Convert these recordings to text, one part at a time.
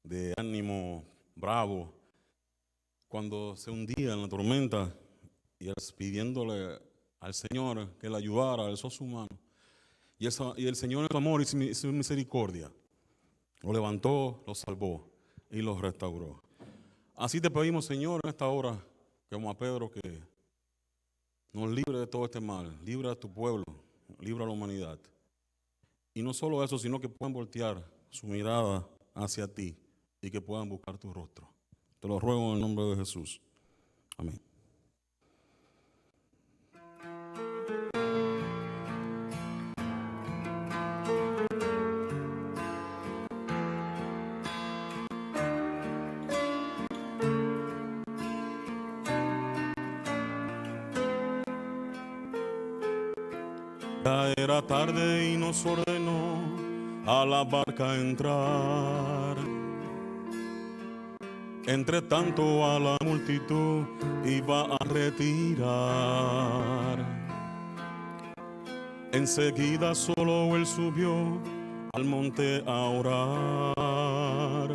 de ánimo bravo, cuando se hundía en la tormenta y él pidiéndole al Señor que le ayudara, alzó su mano. Y el Señor en su amor y su misericordia lo levantó, lo salvó y lo restauró. Así te pedimos, Señor, en esta hora, como a Pedro, que nos libre de todo este mal, libra a tu pueblo, libra a la humanidad. Y no solo eso, sino que puedan voltear su mirada hacia ti y que puedan buscar tu rostro. Te lo ruego en el nombre de Jesús. Amén. Ya era tarde y nos ordenó a la barca entrar. Entre tanto a la multitud iba a retirar. Enseguida solo él subió al monte a orar.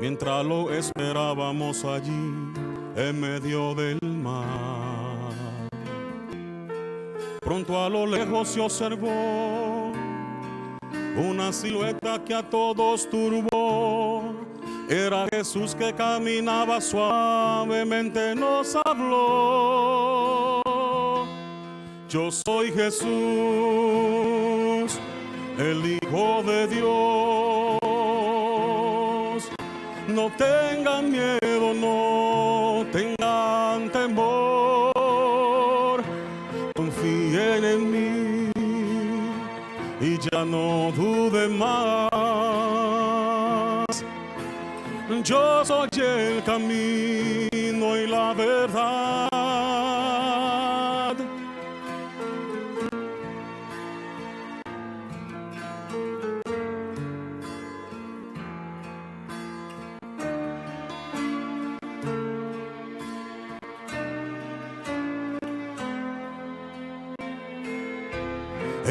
Mientras lo esperábamos allí en medio del mar. Pronto a lo lejos se observó una silueta que a todos turbó. Era Jesús que caminaba suavemente, nos habló. Yo soy Jesús, el Hijo de Dios. No tengan miedo, no tengan temor. Confíen en mí y ya no duden más. Yo soy el camino y la verdad.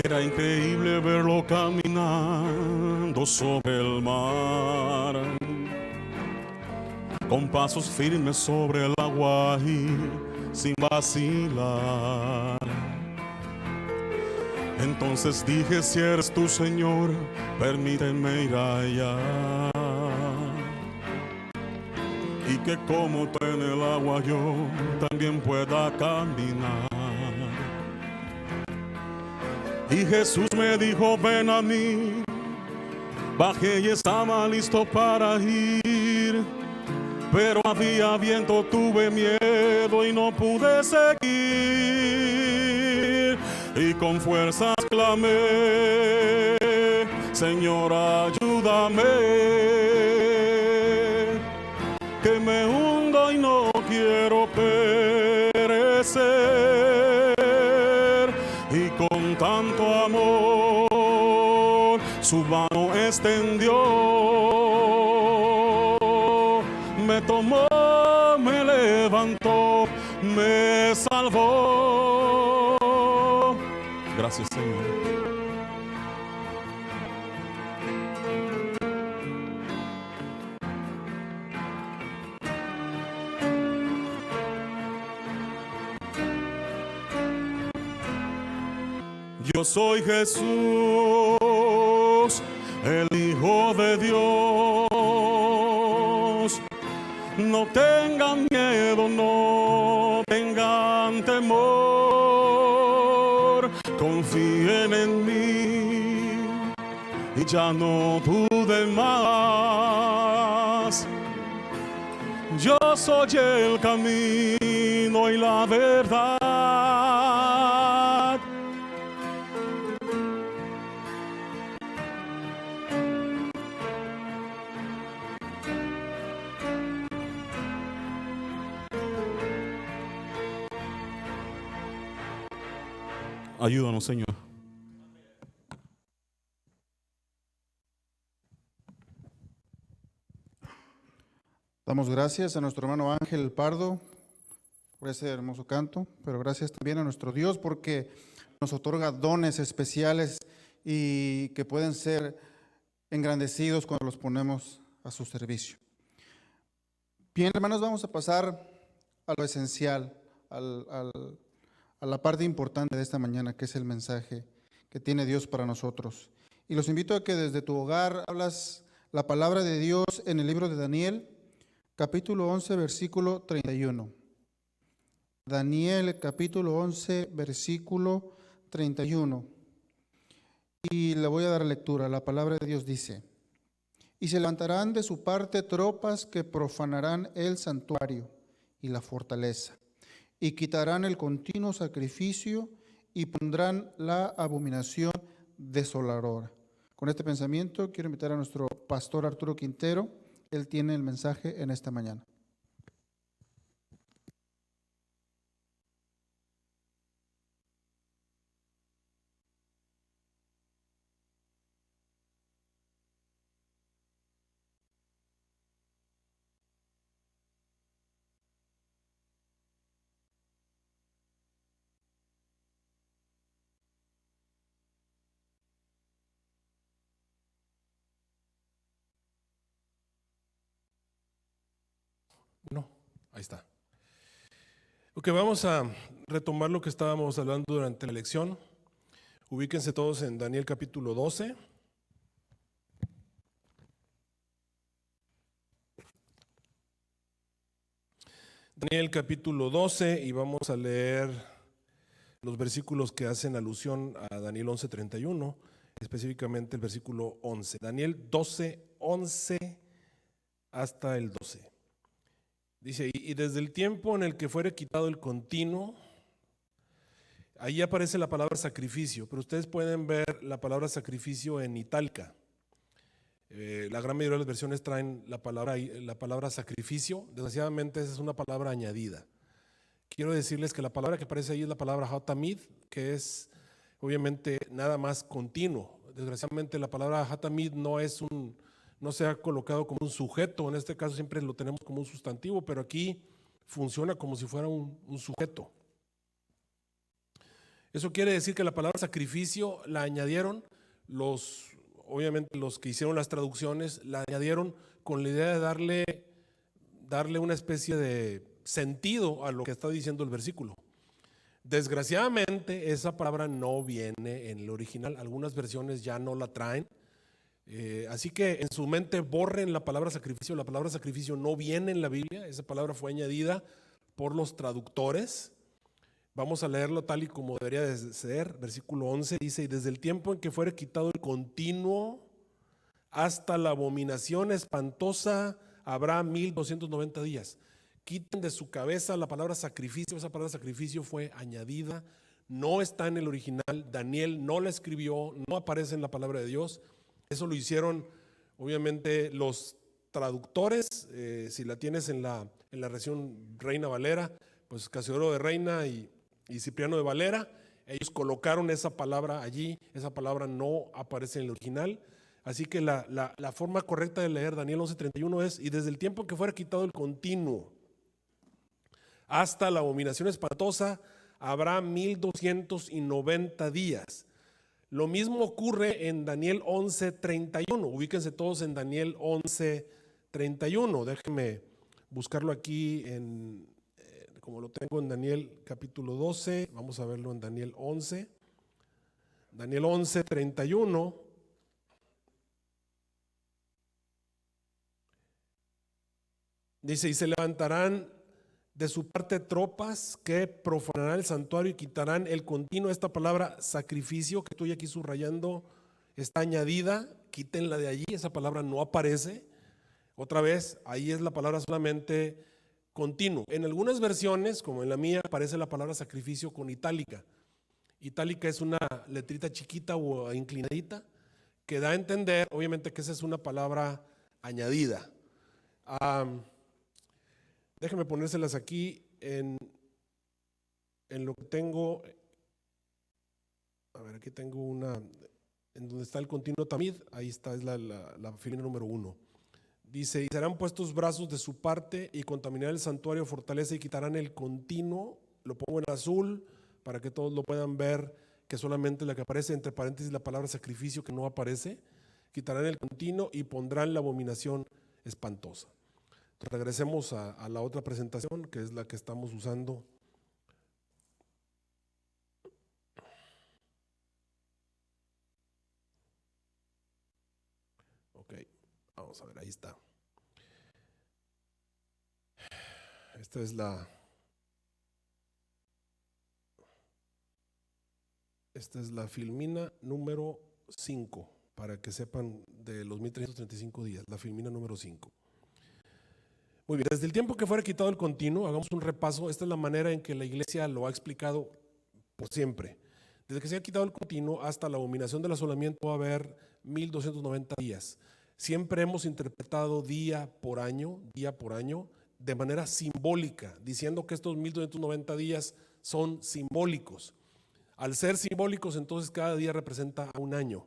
Era increíble verlo caminando sobre el mar, con pasos firmes sobre el agua y sin vacilar. Entonces dije, si eres tú, Señor, permíteme ir allá, y que como tú en el agua yo también pueda caminar. Y Jesús me dijo, ven a mí. Bajé y estaba listo para ir, pero había viento, tuve miedo y no pude seguir. Y con fuerzas clamé, Señor, ayúdame, que me hundo y no quiero perecer. Y con tanto amor su mano extendió, me tomó, me levantó, me salvó. Gracias, Señor. Yo soy Jesús, el Hijo de Dios. No tengan miedo, no tengan temor. Confíen en mí y ya no duden más. Yo soy el camino y la verdad. Ayúdanos, Señor. Damos gracias a nuestro hermano Ángel Pardo por ese hermoso canto, pero gracias también a nuestro Dios porque nos otorga dones especiales y que pueden ser engrandecidos cuando los ponemos a su servicio. Bien, hermanos, vamos a pasar a lo esencial, a la parte importante de esta mañana, que es el mensaje que tiene Dios para nosotros. Y los invito a que desde tu hogar hablas la palabra de Dios en el libro de Daniel, capítulo 11, versículo 31. Daniel, capítulo 11, versículo 31. Y le voy a dar lectura. La palabra de Dios dice: y se levantarán de su parte tropas que profanarán el santuario y la fortaleza, y quitarán el continuo sacrificio y pondrán la abominación desoladora. Con este pensamiento quiero invitar a nuestro pastor Arturo Quintero. Él tiene el mensaje en esta mañana. No, ahí está. Ok, vamos a retomar lo que estábamos hablando durante la lección. Ubíquense todos en Daniel capítulo 12. Daniel capítulo 12 y vamos a leer los versículos que hacen alusión a Daniel 11:31, específicamente el versículo 11. Daniel 12:11 hasta el 12. Dice, y desde el tiempo en el que fuere quitado el continuo, ahí aparece la palabra sacrificio, pero ustedes pueden ver la palabra sacrificio en itálica. La gran mayoría de las versiones traen la palabra sacrificio. Desgraciadamente esa es una palabra añadida. Quiero decirles que la palabra que aparece ahí es la palabra hatamid, que es obviamente nada más continuo. Desgraciadamente la palabra hatamid no se ha colocado como un sujeto, en este caso siempre lo tenemos como un sustantivo, pero aquí funciona como si fuera un sujeto. Eso quiere decir que la palabra sacrificio la añadieron obviamente los que hicieron las traducciones, la añadieron con la idea de darle una especie de sentido a lo que está diciendo el versículo. Desgraciadamente esa palabra no viene en el original, algunas versiones ya no la traen. Así que en su mente borren la palabra sacrificio no viene en la Biblia, esa palabra fue añadida por los traductores. Vamos a leerlo tal y como debería de ser. Versículo 11 dice, y desde el tiempo en que fuere quitado el continuo hasta la abominación espantosa habrá 1290 días. Quiten de su cabeza la palabra sacrificio, esa palabra sacrificio fue añadida, no está en el original, Daniel no la escribió, no aparece en la palabra de Dios. Eso lo hicieron obviamente los traductores. Si la tienes en la versión Reina Valera, pues Casiodoro de Reina y Cipriano de Valera, ellos colocaron esa palabra allí, esa palabra no aparece en el original. Así que la forma correcta de leer Daniel 11:31 es, y desde el tiempo que fuera quitado el continuo hasta la abominación espantosa habrá 1290 días. Lo mismo ocurre en Daniel 11:31. Ubíquense todos en Daniel 11:31. Déjenme buscarlo aquí como lo tengo en Daniel capítulo 12. Vamos a verlo en Daniel 11. Daniel 11:31. Dice, y se levantarán de su parte tropas que profanarán el santuario y quitarán el continuo. Esta palabra sacrificio que estoy aquí subrayando está añadida, quítenla de allí, esa palabra no aparece. Otra vez, ahí es la palabra solamente continuo. En algunas versiones, como en la mía, aparece la palabra sacrificio con itálica. Itálica es una letrita chiquita o inclinadita que da a entender, obviamente, que esa es una palabra añadida. Déjenme ponérselas aquí en lo que tengo. A ver, aquí tengo una, en donde está el continuo tamid, ahí está, es la fila número 1. Dice, y serán puestos brazos de su parte y contaminarán el santuario, fortaleza y quitarán el continuo. Lo pongo en azul para que todos lo puedan ver, que solamente la que aparece entre paréntesis la palabra sacrificio que no aparece. quitarán el continuo y pondrán la abominación espantosa. Regresemos a la otra presentación, que es la que estamos usando. Ok, vamos a ver, ahí está. Esta es la filmina número 5, para que sepan de los 1335 días, la filmina número 5. Muy bien, desde el tiempo que fuera quitado el continuo, hagamos un repaso. Esta es la manera en que la iglesia lo ha explicado por siempre. Desde que se ha quitado el continuo hasta la abominación del asolamiento va a haber 1290 días. Siempre hemos interpretado día por año, de manera simbólica, diciendo que estos 1290 días son simbólicos. Al ser simbólicos, entonces cada día representa un año.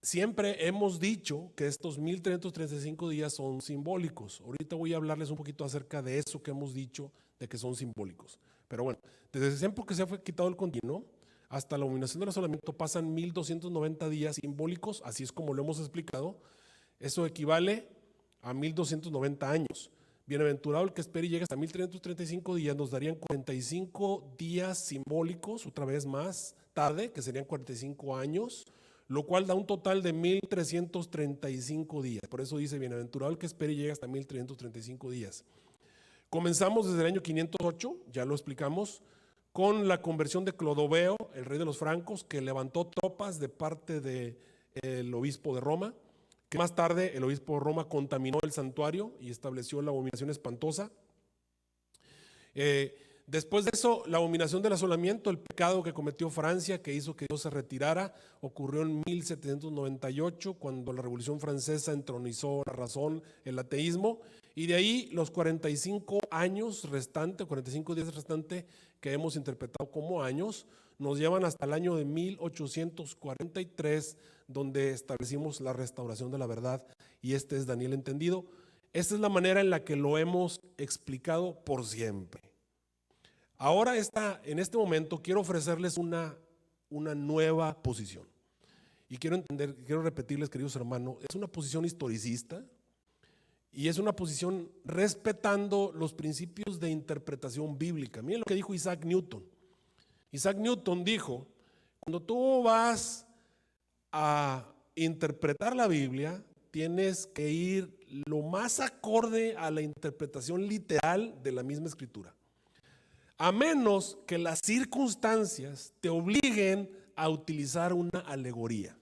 Siempre hemos dicho que estos 1335 días son simbólicos. Ahorita voy a hablarles un poquito acerca de eso que hemos dicho, de que son simbólicos. Pero bueno, desde el tiempo que se fue quitado el continuo hasta la abominación del asolamiento pasan 1290 días simbólicos, así es como lo hemos explicado. Eso equivale a 1290 años. Bienaventurado el que espere y llegue hasta 1335 días, nos darían 45 días simbólicos, otra vez más tarde, que serían 45 años, lo cual da un total de 1335 días. Por eso dice, bienaventurado el que espere y llegue hasta 1335 días. Comenzamos desde el año 508, ya lo explicamos, con la conversión de Clodoveo, el rey de los francos, que levantó tropas de parte del obispo de Roma, que más tarde el obispo de Roma contaminó el santuario y estableció la abominación espantosa. Después de eso, la abominación del asolamiento, el pecado que cometió Francia, que hizo que Dios se retirara, ocurrió en 1798, cuando la Revolución Francesa entronizó la razón, el ateísmo, y de ahí los 45 años restantes, 45 días restantes que hemos interpretado como años, nos llevan hasta el año de 1843, donde establecimos la restauración de la verdad, y este es Daniel entendido. Esta es la manera en la que lo hemos explicado por siempre. Ahora en este momento quiero ofrecerles una nueva posición. Y quiero repetirles, queridos hermanos, es una posición historicista y es una posición respetando los principios de interpretación bíblica. Miren lo que dijo Isaac Newton. Isaac Newton dijo, cuando tú vas a interpretar la Biblia, tienes que ir lo más acorde a la interpretación literal de la misma escritura, a menos que las circunstancias te obliguen a utilizar una alegoría.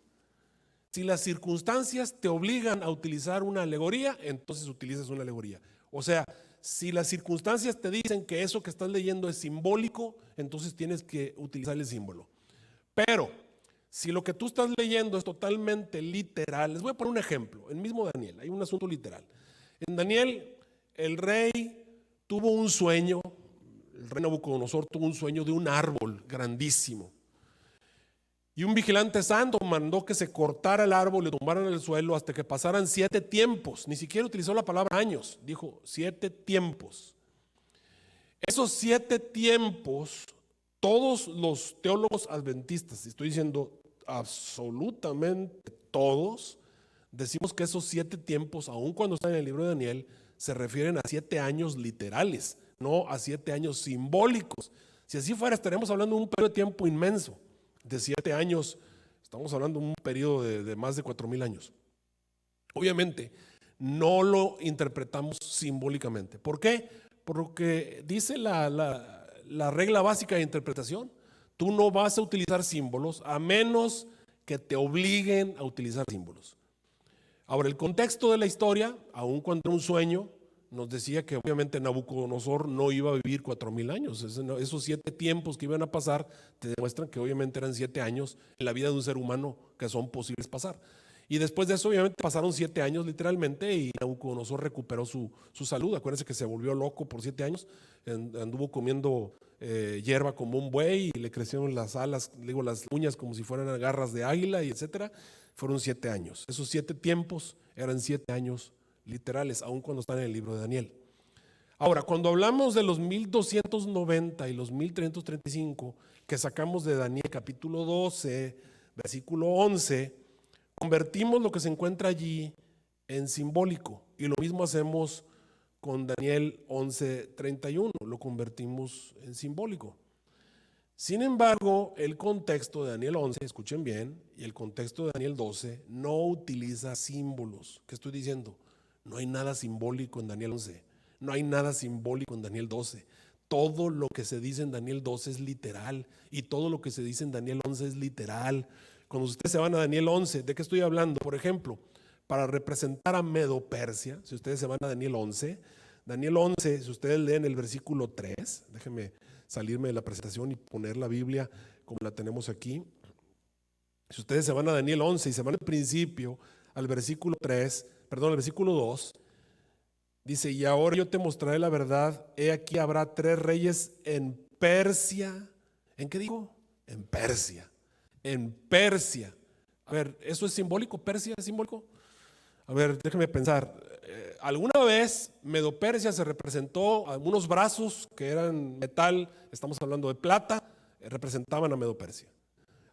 Si las circunstancias te obligan a utilizar una alegoría, entonces utilizas una alegoría. O sea, si las circunstancias te dicen que eso que estás leyendo es simbólico, entonces tienes que utilizar el símbolo. Pero si lo que tú estás leyendo es totalmente literal, les voy a poner un ejemplo. En mismo Daniel, hay un asunto literal. En Daniel, el rey tuvo un sueño. El rey Nabucodonosor tuvo un sueño de un árbol grandísimo. Y un vigilante santo mandó que se cortara el árbol y tumbaran en el suelo hasta que pasaran 7 tiempos. Ni siquiera utilizó la palabra años, dijo 7 tiempos. Esos 7 tiempos, todos los teólogos adventistas, estoy diciendo absolutamente todos, decimos que esos 7 tiempos, aun cuando están en el libro de Daniel, se refieren a 7 años literales, no a 7 años simbólicos. Si así fuera, estaríamos hablando de un periodo de tiempo inmenso. De 7 años, estamos hablando de un periodo de más de 4000 años. Obviamente, no lo interpretamos simbólicamente. ¿Por qué? Porque dice la regla básica de interpretación: tú no vas a utilizar símbolos a menos que te obliguen a utilizar símbolos. Ahora, el contexto de la historia, aun cuando era un sueño, nos decía que obviamente Nabucodonosor no iba a vivir 4000 años. Esos 7 tiempos que iban a pasar te demuestran que obviamente eran 7 años en la vida de un ser humano que son posibles pasar. Y después de eso obviamente pasaron 7 años literalmente y Nabucodonosor recuperó su salud. Acuérdense que se volvió loco por 7 años, anduvo comiendo hierba como un buey y le crecieron las alas, las uñas como si fueran garras de águila y etcétera. Fueron 7 años. Esos 7 tiempos eran 7 años literales, aun cuando están en el libro de Daniel. Ahora, cuando hablamos de los 1290 y los 1335 que sacamos de Daniel capítulo 12, versículo 11, convertimos lo que se encuentra allí en simbólico. Y lo mismo hacemos con Daniel 11:31, lo convertimos en simbólico. Sin embargo, el contexto de Daniel 11, escuchen bien, y el contexto de Daniel 12 no utiliza símbolos. ¿Qué estoy diciendo? No hay nada simbólico en Daniel 11, no hay nada simbólico en Daniel 12. Todo lo que se dice en Daniel 12 es literal y todo lo que se dice en Daniel 11 es literal. Cuando ustedes se van a Daniel 11, ¿de qué estoy hablando? Por ejemplo, para representar a Medo-Persia, si ustedes se van a Daniel 11, si ustedes leen el versículo 3, déjenme salirme de la presentación y poner la Biblia como la tenemos aquí. Si ustedes se van a Daniel 11 y se van al principio, al versículo 2, dice, y ahora yo te mostraré la verdad, he aquí habrá 3 reyes en Persia. ¿En qué digo? En Persia. En Persia. A ver, ¿eso es simbólico? ¿Persia es simbólico? A ver, déjenme pensar. Alguna vez Medo-Persia se representó a unos brazos que eran metal, estamos hablando de plata, representaban a Medo-Persia.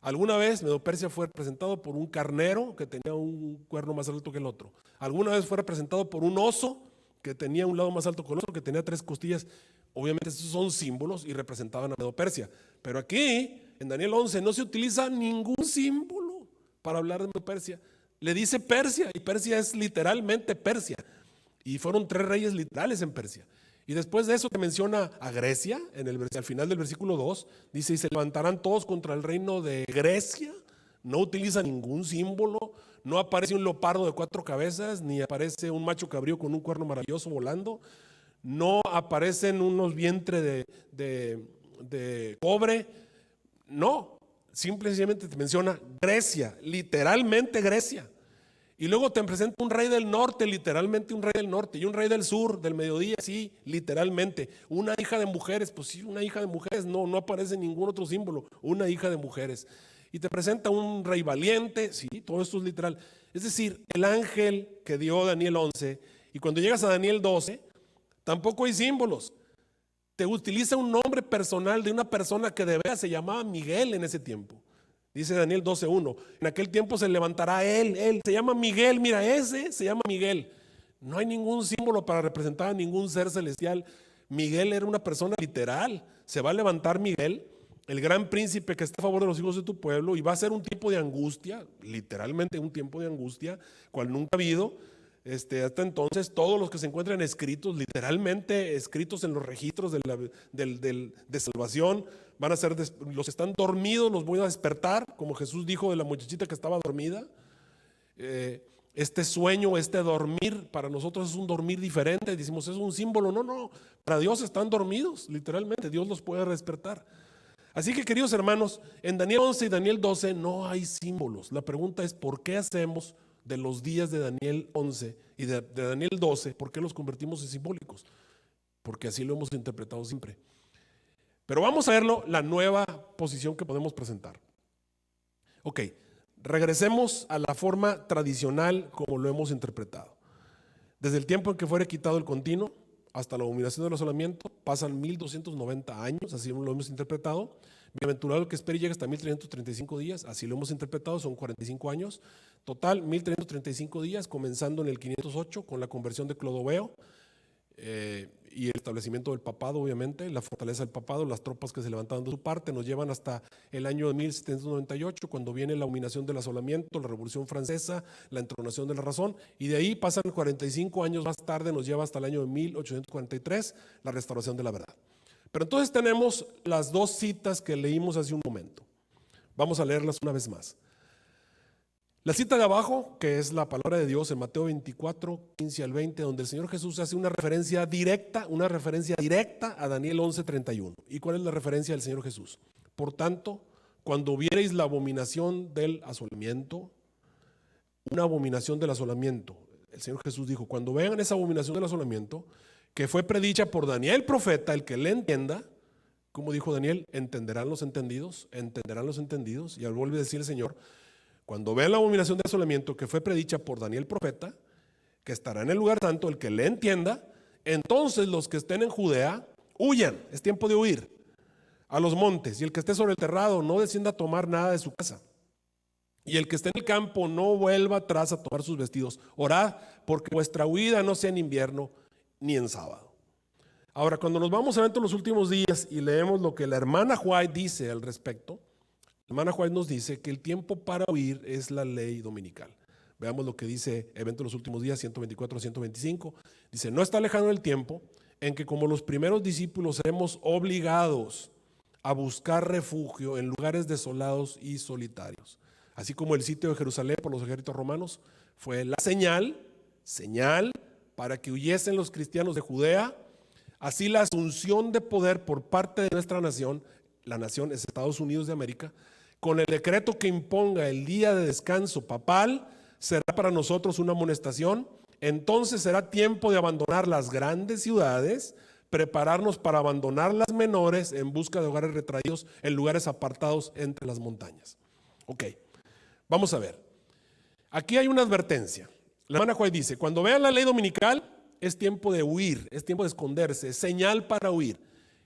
Alguna vez Medo-Persia fue representado por un carnero que tenía un cuerno más alto que el otro. Alguna vez fue representado por un oso que tenía un lado más alto que el otro, que tenía 3 costillas. Obviamente estos son símbolos y representaban a Medo-Persia. Pero aquí, en Daniel 11, no se utiliza ningún símbolo para hablar de Medo-Persia. Le dice Persia, y Persia es literalmente Persia. Y fueron 3 reyes literales en Persia. Y después de eso te menciona a Grecia, al final del versículo 2, dice, y se levantarán todos contra el reino de Grecia. No utiliza ningún símbolo, no aparece un leopardo de 4 cabezas, ni aparece un macho cabrío con un cuerno maravilloso volando, no aparecen unos vientres de cobre, no, simplemente te menciona Grecia, literalmente Grecia. Y luego te presenta un rey del norte, literalmente un rey del norte, y un rey del sur, del mediodía, sí, literalmente. Una hija de mujeres, pues sí, una hija de mujeres, no aparece ningún otro símbolo, una hija de mujeres. Y te presenta un rey valiente, sí, todo esto es literal. Es decir, el ángel que dio Daniel 11, y cuando llegas a Daniel 12, tampoco hay símbolos. Te utiliza un nombre personal de una persona que de veras se llamaba Miguel en ese tiempo. Dice Daniel 12:1, en aquel tiempo se levantará él, se llama Miguel, mira, ese se llama Miguel. No hay ningún símbolo para representar a ningún ser celestial. Miguel era una persona literal. Se va a levantar Miguel, el gran príncipe que está a favor de los hijos de tu pueblo, y va a ser un tiempo de angustia, literalmente un tiempo de angustia, cual nunca ha habido. Hasta entonces todos los que se encuentran escritos, literalmente escritos en los registros de salvación, van a ser, los que están dormidos los voy a despertar, como Jesús dijo de la muchachita que estaba dormida. Este sueño, este dormir, para nosotros es un dormir diferente, decimos es un símbolo, no, para Dios están dormidos, literalmente, Dios los puede despertar. Así que queridos hermanos, en Daniel 11 y Daniel 12 no hay símbolos. La pregunta es ¿por qué hacemos de los días de Daniel 11 y de Daniel 12, por qué los convertimos en simbólicos? Porque así lo hemos interpretado siempre. Pero vamos a verlo, la nueva posición que podemos presentar. Ok, regresemos a la forma tradicional como lo hemos interpretado. Desde el tiempo en que fuera quitado el continuo hasta la abominación del asolamiento, pasan 1290 años, así lo hemos interpretado. Bienaventurado el que espere y llegue hasta 1335 días, así lo hemos interpretado, son 45 años. Total, 1335 días, comenzando en el 508 con la conversión de Clodoveo y el establecimiento del papado, obviamente, la fortaleza del papado, las tropas que se levantaban de su parte, nos llevan hasta el año de 1798, cuando viene la abominación del asolamiento, la Revolución Francesa, la entronación de la razón, y de ahí pasan 45 años más tarde, nos lleva hasta el año de 1843, la restauración de la verdad. Pero entonces tenemos las 2 citas que leímos hace un momento. Vamos a leerlas una vez más. La cita de abajo, que es la palabra de Dios en Mateo 24, 15 al 20, donde el Señor Jesús hace una referencia directa a Daniel 11, 31. ¿Y cuál es la referencia del Señor Jesús? Por tanto, cuando viereis la abominación del asolamiento, una abominación del asolamiento, el Señor Jesús dijo, cuando vean esa abominación del asolamiento, que fue predicha por Daniel profeta, el que le entienda, como dijo Daniel, entenderán los entendidos, y al vuelve a decir el Señor, cuando vean la abominación del asolamiento que fue predicha por Daniel profeta, que estará en el lugar santo, el que le entienda, entonces los que estén en Judea, huyan, es tiempo de huir, a los montes, y el que esté sobre el terrado no descienda a tomar nada de su casa. y el que esté en el campo no vuelva atrás a tomar sus vestidos. Orad porque vuestra huida no sea en invierno ni en sábado. Ahora, cuando nos vamos a ver en los últimos días y leemos lo que la hermana White dice al respecto, la hermana White nos dice que el tiempo para huir es la ley dominical. Veamos lo que dice Evento de los Últimos Días, 124 a 125. Dice, no está lejano el tiempo en que como los primeros discípulos seremos obligados a buscar refugio en lugares desolados y solitarios. Así como el sitio de Jerusalén por los ejércitos romanos fue la señal para que huyesen los cristianos de Judea, así la asunción de poder por parte de nuestra nación, la nación es Estados Unidos de América, con el decreto que imponga el día de descanso papal, será para nosotros una amonestación. Entonces será tiempo de abandonar las grandes ciudades, prepararnos para abandonar las menores en busca de hogares retraídos en lugares apartados entre las montañas. Ok, vamos a ver. Aquí hay una advertencia. La hermana White dice, cuando vean la ley dominical, es tiempo de huir, es tiempo de esconderse, es señal para huir.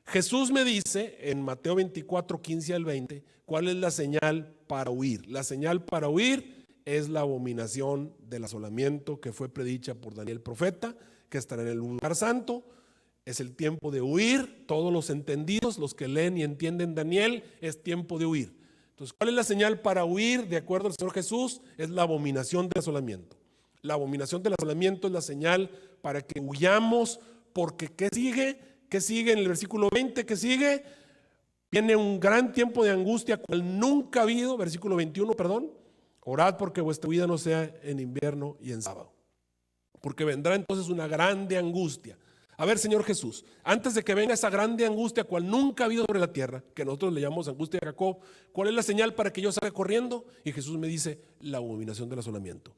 Jesús me dice en Mateo 24, 15 al 20, ¿cuál es la señal para huir? La señal para huir es la abominación del asolamiento que fue predicha por Daniel profeta, que estará en el lugar santo. Es el tiempo de huir. Todos los entendidos, los que leen y entienden Daniel, es tiempo de huir. Entonces, ¿cuál es la señal para huir? De acuerdo al Señor Jesús, es la abominación del asolamiento. La abominación del asolamiento es la señal para que huyamos, porque ¿qué sigue? ¿Qué sigue en el versículo 20? ¿Qué sigue? Viene un gran tiempo de angustia, cual nunca ha habido, versículo 21, perdón. Orad porque vuestra vida no sea en invierno y en sábado, porque vendrá entonces una grande angustia. A ver, Señor Jesús, antes de que venga esa grande angustia, cual nunca ha habido sobre la tierra, que nosotros le llamamos angustia de Jacob, ¿cuál es la señal para que yo salga corriendo? Y Jesús me dice, la abominación del asolamiento.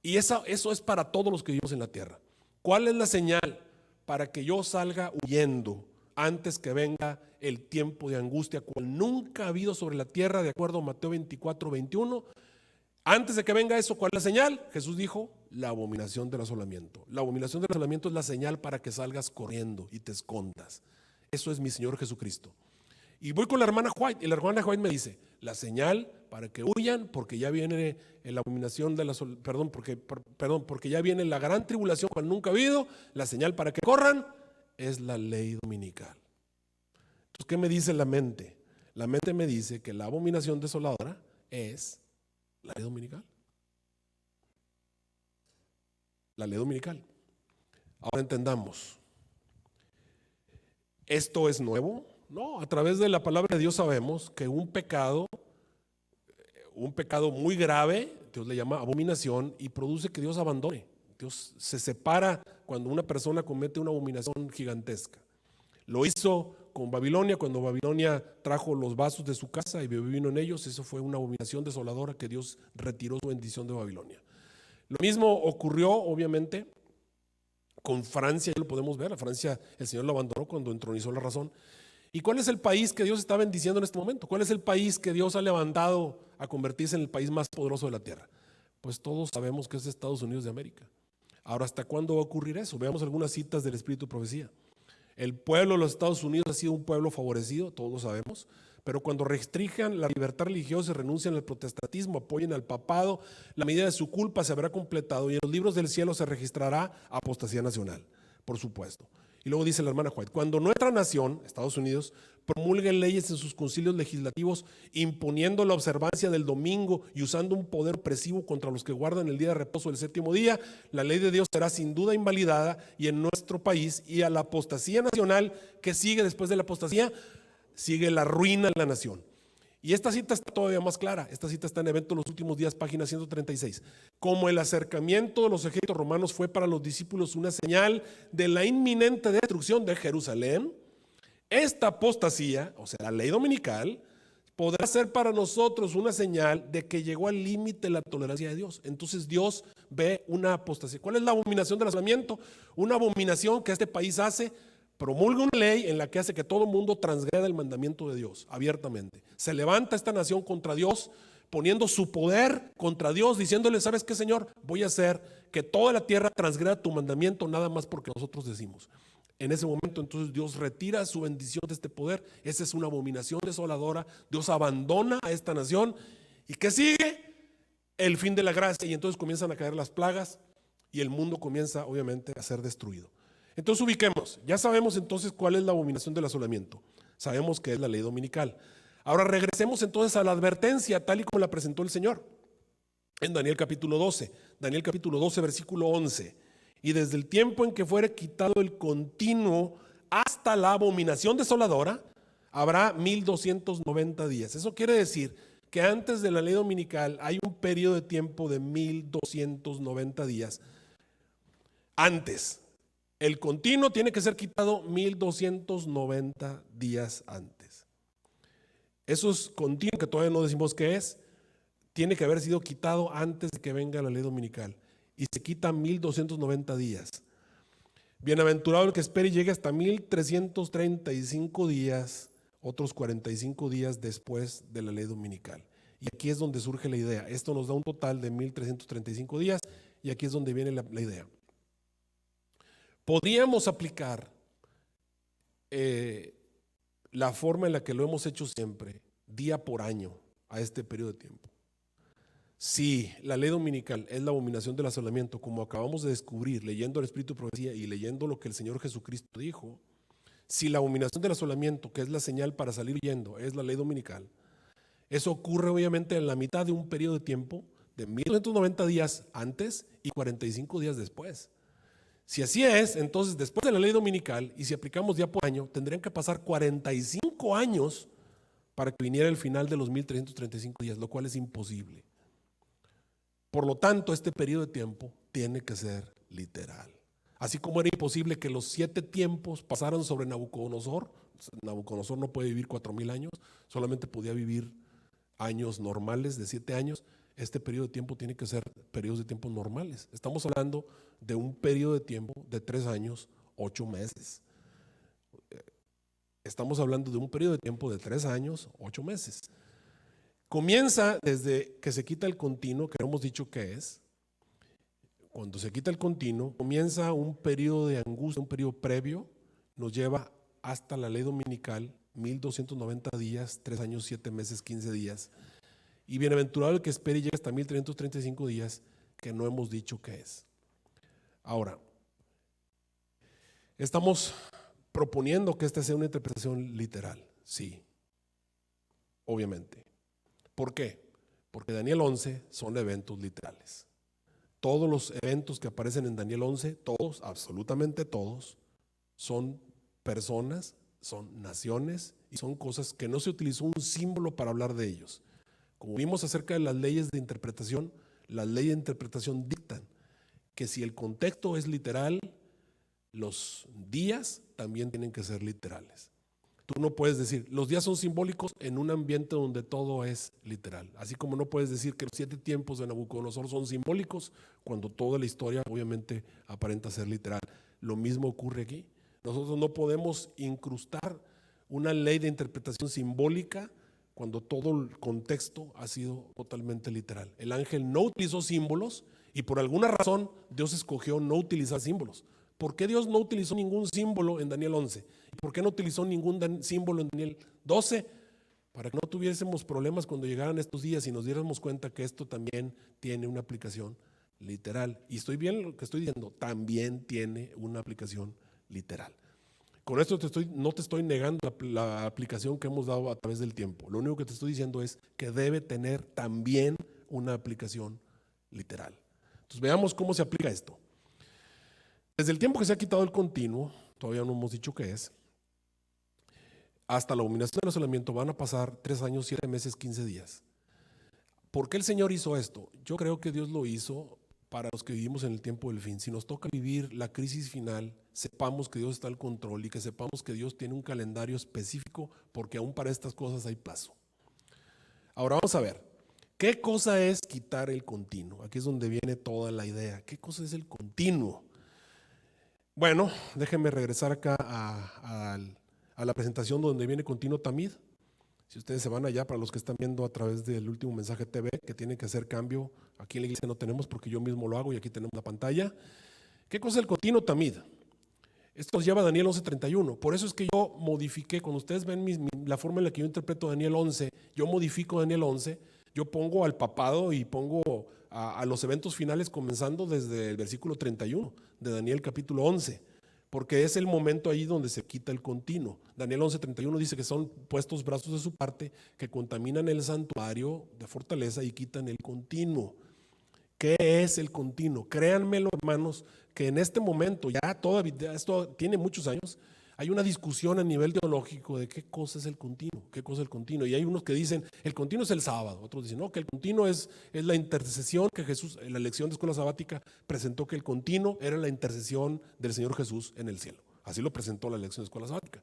Y eso es para todos los que vivimos en la tierra. ¿Cuál es la señal para que yo salga huyendo antes que venga el tiempo de angustia, cual nunca ha habido sobre la tierra, de acuerdo a Mateo 24, 21? Antes de que venga eso, ¿cuál es la señal? Jesús dijo, la abominación del asolamiento. La abominación del asolamiento es la señal para que salgas corriendo y te escondas. Eso es mi Señor Jesucristo. Y voy con la hermana White, y la hermana White me dice, la señal para que huyan, porque ya viene la abominación de la porque ya viene la gran tribulación cual nunca ha habido. La señal para que corran es la ley dominical. Entonces, ¿qué me dice la mente? La mente me dice que la abominación desoladora es la ley dominical. La ley dominical. Ahora entendamos. ¿Esto es nuevo? No, a través de la palabra de Dios sabemos que un pecado muy grave, Dios le llama abominación y produce que Dios abandone. Dios se separa cuando una persona comete una abominación gigantesca. Lo hizo con Babilonia, cuando Babilonia trajo los vasos de su casa y bebió vino en ellos. Eso fue una abominación desoladora que Dios retiró su bendición de Babilonia. Lo mismo ocurrió, obviamente, con Francia, ya lo podemos ver. A Francia el Señor lo abandonó cuando entronizó la razón. ¿Y cuál es el país que Dios está bendiciendo en este momento? ¿Cuál es el país que Dios ha levantado a convertirse en el país más poderoso de la tierra? Pues todos sabemos que es Estados Unidos de América. Ahora, ¿hasta cuándo va a ocurrir eso? Veamos algunas citas del Espíritu de Profecía. El pueblo de los Estados Unidos ha sido un pueblo favorecido, todos lo sabemos, pero cuando restrinjan la libertad religiosa y renuncian al protestantismo, apoyen al papado, la medida de su culpa se habrá completado y en los libros del cielo se registrará apostasía nacional, por supuesto. Y luego dice la hermana White, cuando nuestra nación, Estados Unidos, promulgue leyes en sus concilios legislativos imponiendo la observancia del domingo y usando un poder opresivo contra los que guardan el día de reposo del séptimo día, la ley de Dios será sin duda invalidada y en nuestro país y a la apostasía nacional que sigue después de la apostasía, sigue la ruina de la nación. Y esta cita está todavía más clara. Esta cita está en Evento de los Últimos Días, página 136. Como el acercamiento de los ejércitos romanos fue para los discípulos una señal de la inminente destrucción de Jerusalén, esta apostasía, o sea, la ley dominical, podrá ser para nosotros una señal de que llegó al límite la tolerancia de Dios. Entonces Dios ve una apostasía. ¿Cuál es la abominación del asolamiento? Una abominación que este país hace. Promulga una ley en la que hace que todo el mundo transgreda el mandamiento de Dios abiertamente. Se levanta esta nación contra Dios, poniendo su poder contra Dios, diciéndole, ¿sabes qué, Señor? Voy a hacer que toda la tierra transgreda tu mandamiento nada más porque nosotros decimos. En ese momento entonces Dios retira su bendición de este poder. Esa es una abominación desoladora. Dios abandona a esta nación. ¿Y qué sigue? el fin de la gracia, y entonces comienzan a caer las plagas y el mundo comienza obviamente a ser destruido. Entonces ubiquemos, ya sabemos entonces cuál es la abominación del asolamiento, sabemos que es la ley dominical. Ahora regresemos entonces a la advertencia tal y como la presentó el Señor en Daniel capítulo 12, versículo 11. Y desde el tiempo en que fuere quitado el continuo hasta la abominación desoladora, habrá 1290 días. Eso quiere decir que antes de la ley dominical hay un periodo de tiempo de 1290 días. Antes, el continuo tiene que ser quitado 1290 días antes. Eso es continuo, que todavía no decimos qué es, tiene que haber sido quitado antes de que venga la ley dominical. Y se quita 1290 días. Bienaventurado el que espere y llegue hasta 1335 días, otros 45 días después de la ley dominical. Y aquí es donde surge la idea. Esto nos da un total de 1335 días y aquí es donde viene la idea. Podríamos aplicar la forma en la que lo hemos hecho siempre, día por año, a este periodo de tiempo. Si la ley dominical es la abominación del asolamiento, como acabamos de descubrir leyendo el Espíritu de Profecía y leyendo lo que el Señor Jesucristo dijo, si la abominación del asolamiento, que es la señal para salir huyendo, es la ley dominical, eso ocurre obviamente en la mitad de un periodo de tiempo de 1290 días antes y 45 días después. Si así es, entonces después de la ley dominical, y si aplicamos día por año, tendrían que pasar 45 años para que viniera el final de los 1335 días, lo cual es imposible. Por lo tanto, este periodo de tiempo tiene que ser literal. Así como era imposible que los 7 tiempos pasaran sobre Nabucodonosor. Nabucodonosor no puede vivir 4000 años, solamente podía vivir años normales de 7 años. Este periodo de tiempo tiene que ser periodos de tiempo normales. Estamos hablando de un periodo de tiempo de 3 años, 8 meses. Estamos hablando de un periodo de tiempo de 3 años, 8 meses. Comienza desde que se quita el continuo, que hemos dicho que es. Cuando se quita el continuo, comienza un periodo de angustia, un periodo previo, nos lleva hasta la ley dominical, 1290 días, 3 años, 7 meses, 15 días. Y bienaventurado el que espere y llegue hasta 1335 días, que no hemos dicho que es. Ahora, estamos proponiendo que esta sea una interpretación literal, sí, obviamente. ¿Por qué? Porque Daniel 11 son eventos literales. Todos los eventos que aparecen en Daniel 11, todos, absolutamente todos, son personas, son naciones y son cosas que no se utilizó un símbolo para hablar de ellos. Como vimos acerca de las leyes de interpretación, las leyes de interpretación dictan que si el contexto es literal, los días también tienen que ser literales. Tú no puedes decir, los días son simbólicos en un ambiente donde todo es literal. Así como no puedes decir que los 7 tiempos de Nabucodonosor son simbólicos cuando toda la historia obviamente aparenta ser literal. Lo mismo ocurre aquí. Nosotros no podemos incrustar una ley de interpretación simbólica cuando todo el contexto ha sido totalmente literal. El ángel no utilizó símbolos y por alguna razón Dios escogió no utilizar símbolos. ¿Por qué Dios no utilizó ningún símbolo en Daniel 11? ¿Por qué no utilizó ningún símbolo en Daniel 12? Para que no tuviésemos problemas cuando llegaran estos días y nos diéramos cuenta que esto también tiene una aplicación literal. Y estoy bien lo que estoy diciendo, también tiene una aplicación literal. Con esto no te estoy negando la aplicación que hemos dado a través del tiempo. Lo único que te estoy diciendo es que debe tener también una aplicación literal. Entonces veamos cómo se aplica esto. Desde el tiempo que se ha quitado el continuo, todavía no hemos dicho qué es, hasta la abominación del asolamiento van a pasar 3 años, 7 meses, 15 días. ¿Por qué el Señor hizo esto? Yo creo que Dios lo hizo para los que vivimos en el tiempo del fin. Si nos toca vivir la crisis final, sepamos que Dios está al control y que sepamos que Dios tiene un calendario específico porque aún para estas cosas hay plazo. Ahora vamos a ver, ¿qué cosa es quitar el continuo? Aquí es donde viene toda la idea. ¿Qué cosa es el continuo? Bueno, déjenme regresar acá a la presentación donde viene continuo tamid. Si ustedes se van allá, para los que están viendo a través del último mensaje TV, que tienen que hacer cambio, aquí en la iglesia no tenemos porque yo mismo lo hago y aquí tenemos la pantalla. ¿Qué cosa es el continuo tamid? Esto nos lleva a Daniel 11:31. Por eso es que yo modifiqué, cuando ustedes ven la forma en la que yo interpreto Daniel 11, yo modifico Daniel 11 Yo pongo al papado y pongo a los eventos finales comenzando desde el versículo 31 de Daniel capítulo 11, porque es el momento ahí donde se quita el continuo. Daniel 11:31 dice que son puestos brazos de su parte que contaminan el santuario de fortaleza y quitan el continuo. ¿Qué es el continuo? Créanmelo, hermanos, que en este momento, ya todavía, esto tiene muchos años, hay una discusión a nivel teológico de qué cosa es el continuo, qué cosa es el continuo. Y hay unos que dicen, el continuo es el sábado. Otros dicen, no, que el continuo es la intercesión que Jesús, en la lección de escuela sabática, presentó que el continuo era la intercesión del Señor Jesús en el cielo. Así lo presentó la lección de escuela sabática.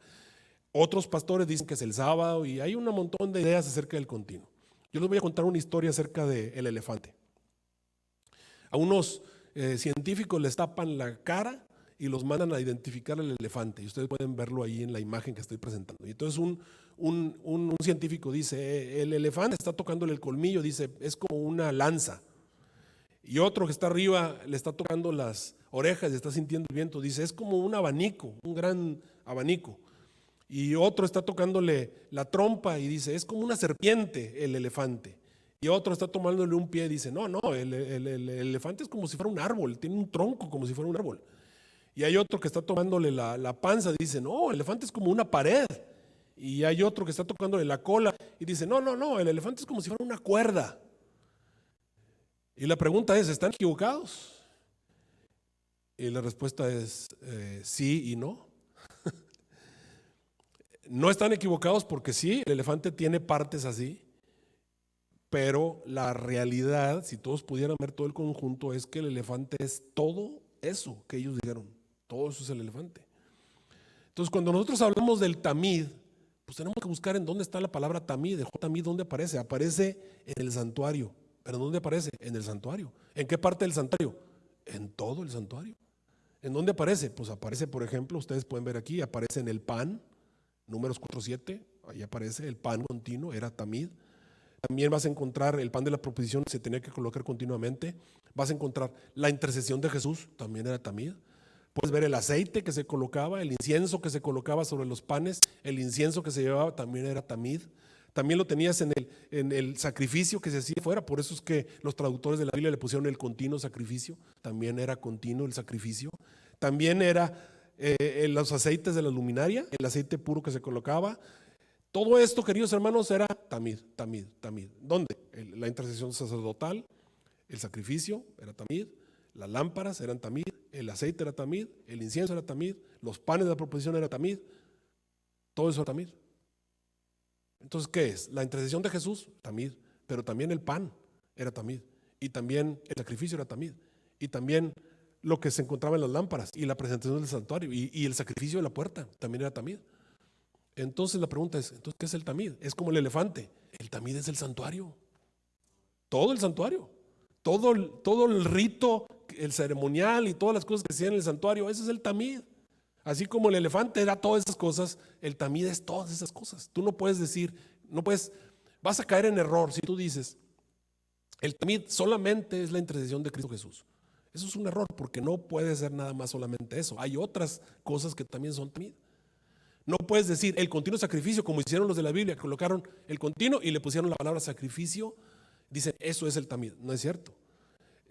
Otros pastores dicen que es el sábado y hay un montón de ideas acerca del continuo. Yo les voy a contar una historia acerca del elefante. A unos científicos les tapan la cara y los mandan a identificar al elefante. Y ustedes pueden verlo ahí en la imagen que estoy presentando. Y entonces un científico dice, el elefante está tocándole el colmillo, dice, es como una lanza. Y otro que está arriba le está tocando las orejas y está sintiendo el viento, dice, es como un abanico, un gran abanico. Y otro está tocándole la trompa y dice, es como una serpiente el elefante. Y otro está tomándole un pie y dice, no, el elefante es como si fuera un árbol, tiene un tronco como si fuera un árbol. Y hay otro que está tomándole la panza y dice, no, el elefante es como una pared. Y hay otro que está tocándole la cola y dice, no, el elefante es como si fuera una cuerda. Y la pregunta es, ¿están equivocados? Y la respuesta es sí y no. No están equivocados porque sí, el elefante tiene partes así, pero la realidad, si todos pudieran ver todo el conjunto, es que el elefante es todo eso que ellos dijeron, todo eso es el elefante. Entonces, cuando nosotros hablamos del tamid, pues tenemos que buscar en dónde está la palabra tamid. Tamid, ¿dónde aparece? Aparece en el santuario. ¿Pero dónde aparece? En el santuario. ¿En qué parte del santuario? En todo el santuario. ¿En dónde aparece? Pues aparece, por ejemplo, ustedes pueden ver aquí, aparece en el pan, Números 4:7, ahí aparece el pan continuo, era tamid. También vas a encontrar el pan de la proposición, se tenía que colocar continuamente. Vas a encontrar la intercesión de Jesús, también era tamid. Puedes ver el aceite que se colocaba, el incienso que se colocaba sobre los panes, el incienso que se llevaba también era tamid. También lo tenías en el sacrificio que se hacía fuera, por eso es que los traductores de la Biblia le pusieron el continuo sacrificio, también era continuo el sacrificio. También era los aceites de la luminaria, el aceite puro que se colocaba. Todo esto, queridos hermanos, era tamid. ¿Dónde? La intercesión sacerdotal, el sacrificio era tamid, las lámparas eran tamid, el aceite era tamid, el incienso era tamid, los panes de la proposición era tamid, todo eso era tamid. Entonces, ¿qué es? La intercesión de Jesús, tamid, pero también el pan era tamid, y también el sacrificio era tamid, y también lo que se encontraba en las lámparas, y la presentación del santuario, y el sacrificio de la puerta, también era tamid. Entonces la pregunta es, ¿entonces qué es el tamid? Es como el elefante, el tamid es el santuario, todo el santuario, todo el rito, el ceremonial y todas las cosas que se hacían en el santuario, ese es el tamid. Así como el elefante era todas esas cosas, el tamid es todas esas cosas. Tú no puedes decir, vas a caer en error si tú dices, el tamid solamente es la intercesión de Cristo Jesús. Eso es un error porque no puede ser nada más solamente eso. Hay otras cosas que también son tamid. No puedes decir el continuo sacrificio como hicieron los de la Biblia, colocaron el continuo y le pusieron la palabra sacrificio. Dicen, eso es el tamid. No es cierto.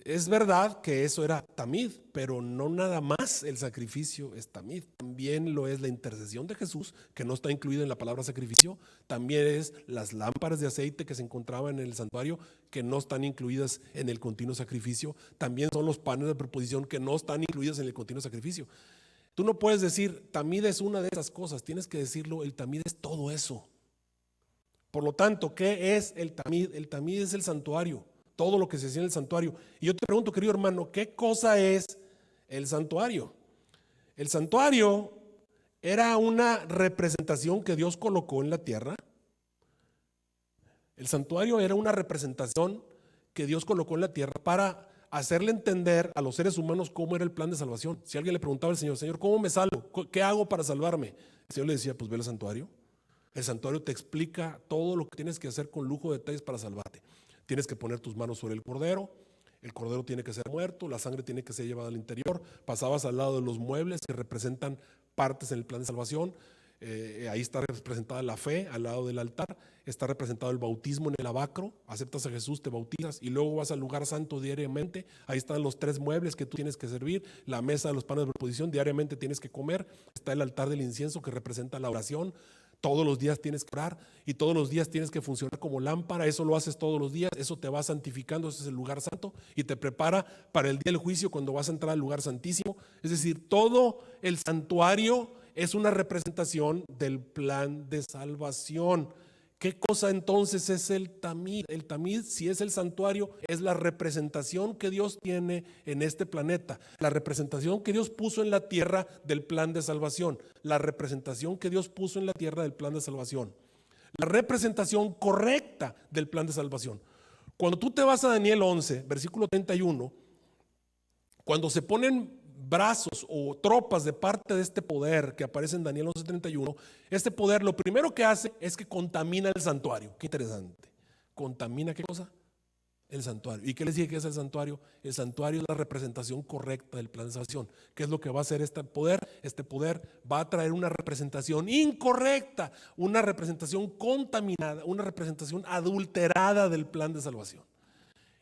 Es verdad que eso era tamid, pero no nada más el sacrificio es tamid. También lo es la intercesión de Jesús, que no está incluida en la palabra sacrificio. También es las lámparas de aceite que se encontraban en el santuario, que no están incluidas en el continuo sacrificio. También son los panes de proposición que no están incluidos en el continuo sacrificio. Tú no puedes decir, tamid es una de esas cosas. Tienes que decirlo, el tamid es todo eso. Por lo tanto, ¿qué es el tamid? El tamid es el santuario. Todo lo que se hacía en el santuario. Y yo te pregunto, querido hermano, ¿qué cosa es el santuario? El santuario era una representación que Dios colocó en la tierra. El santuario era una representación que Dios colocó en la tierra para hacerle entender a los seres humanos cómo era el plan de salvación. Si alguien le preguntaba al Señor, Señor, ¿cómo me salvo? ¿Qué hago para salvarme? El Señor le decía, pues ve al santuario. El santuario te explica todo lo que tienes que hacer con lujo de detalles para salvarte. Tienes que poner tus manos sobre el cordero tiene que ser muerto, la sangre tiene que ser llevada al interior, pasabas al lado de los muebles que representan partes en el plan de salvación, Ahí está representada la fe al lado del altar, está representado el bautismo en el lavacro, aceptas a Jesús, te bautizas y luego vas al lugar santo diariamente. Ahí están los 3 muebles que tú tienes que servir, la mesa de los panes de proposición, diariamente tienes que comer, está el altar del incienso que representa la oración. Todos los días tienes que orar y todos los días tienes que funcionar como lámpara. Eso lo haces todos los días, eso te va santificando, ese es el lugar santo y te prepara para el día del juicio cuando vas a entrar al lugar santísimo. Es decir, todo el santuario es una representación del plan de salvación. ¿Qué cosa entonces es el tamid? El tamid, si es el santuario, es la representación que Dios tiene en este planeta, la representación que Dios puso en la tierra del plan de salvación, la representación que Dios puso en la tierra del plan de salvación, la representación correcta del plan de salvación. Cuando tú te vas a Daniel 11, versículo 31, cuando se ponen brazos o tropas de parte de este poder que aparece en Daniel 11:31, este poder lo primero que hace es que contamina el santuario. Qué interesante. ¿Contamina qué cosa? El santuario. ¿Y qué les dije que es el santuario? El santuario es la representación correcta del plan de salvación. ¿Qué es lo que va a hacer este poder? Este poder va a traer una representación incorrecta, una representación contaminada, una representación adulterada del plan de salvación.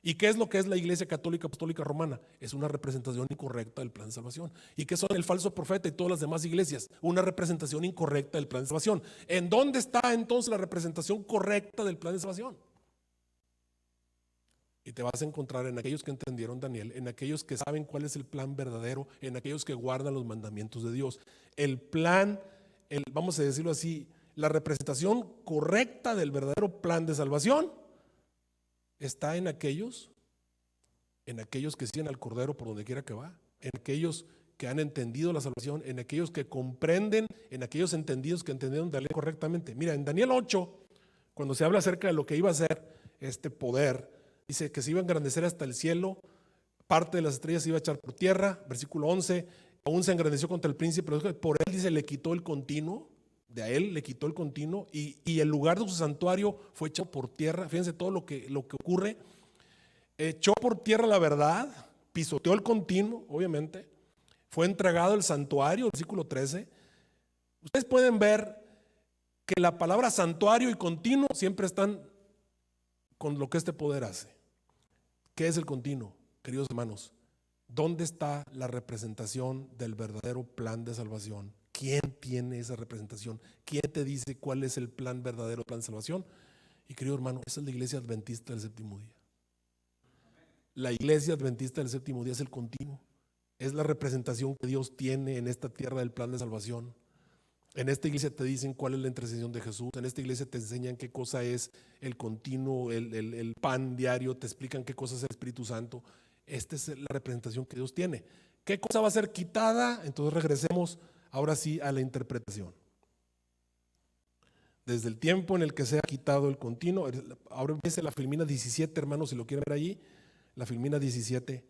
¿Y qué es lo que es la Iglesia Católica Apostólica Romana? Es una representación incorrecta del plan de salvación. ¿Y qué son el falso profeta y todas las demás iglesias? Una representación incorrecta del plan de salvación. ¿En dónde está entonces la representación correcta del plan de salvación? Y te vas a encontrar en aquellos que entendieron Daniel, en aquellos que saben cuál es el plan verdadero, en aquellos que guardan los mandamientos de Dios. El plan, vamos a decirlo así, la representación correcta del verdadero plan de salvación está en aquellos que siguen al Cordero por donde quiera que va, en aquellos que han entendido la salvación, en aquellos que comprenden, en aquellos entendidos que entendieron la ley correctamente. Mira, en Daniel 8, cuando se habla acerca de lo que iba a ser este poder, dice que se iba a engrandecer hasta el cielo, parte de las estrellas se iba a echar por tierra, versículo 11, aún se engrandeció contra el príncipe, pero por él, dice, le quitó el continuo. De a él le quitó el continuo y el lugar de su santuario fue echado por tierra. Fíjense todo lo que ocurre. Echó por tierra la verdad, pisoteó el continuo, obviamente. Fue entregado el santuario, versículo 13. Ustedes pueden ver que la palabra santuario y continuo siempre están con lo que este poder hace. ¿Qué es el continuo, queridos hermanos? ¿Dónde está la representación del verdadero plan de salvación? ¿Quién tiene esa representación? ¿Quién te dice cuál es el plan verdadero, plan de salvación? Y querido hermano, esa es la iglesia adventista del séptimo día. La iglesia adventista del séptimo día es el continuo. Es la representación que Dios tiene en esta tierra del plan de salvación. En esta iglesia te dicen cuál es la intercesión de Jesús. En esta iglesia te enseñan qué cosa es el continuo, el pan diario. Te explican qué cosa es el Espíritu Santo. Esta es la representación que Dios tiene. ¿Qué cosa va a ser quitada? Entonces regresemos ahora sí a la interpretación. Desde el tiempo en el que se ha quitado el continuo, ahora empieza la Filmina 17, hermanos, si lo quieren ver allí, la Filmina 17.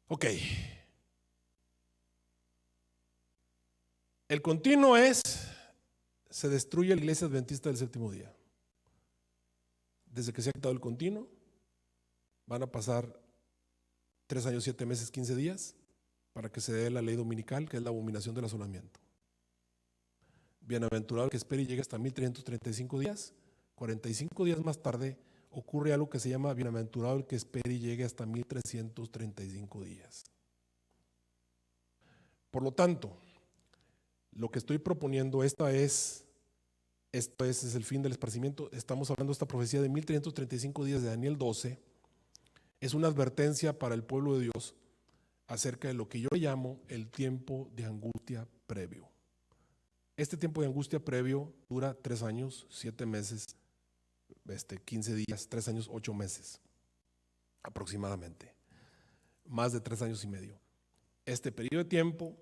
Ok. El continuo se destruye la iglesia adventista del séptimo día. Desde que se ha quitado el continuo, van a pasar 3 años, 7 meses, 15 días para que se dé la ley dominical, que es la abominación del asolamiento. Bienaventurado el que espere y llegue hasta 1335 días. 45 días más tarde ocurre algo que se llama bienaventurado el que espere y llegue hasta 1335 días. Por lo tanto, lo que estoy proponiendo, esto es el fin del esparcimiento. Estamos hablando de esta profecía de 1335 días de Daniel 12. Es una advertencia para el pueblo de Dios acerca de lo que yo llamo el tiempo de angustia previo. Este tiempo de angustia previo dura 3 años, 7 meses, 15 días, 3 años, 8 meses aproximadamente. Más de 3 años y medio. Este periodo de tiempo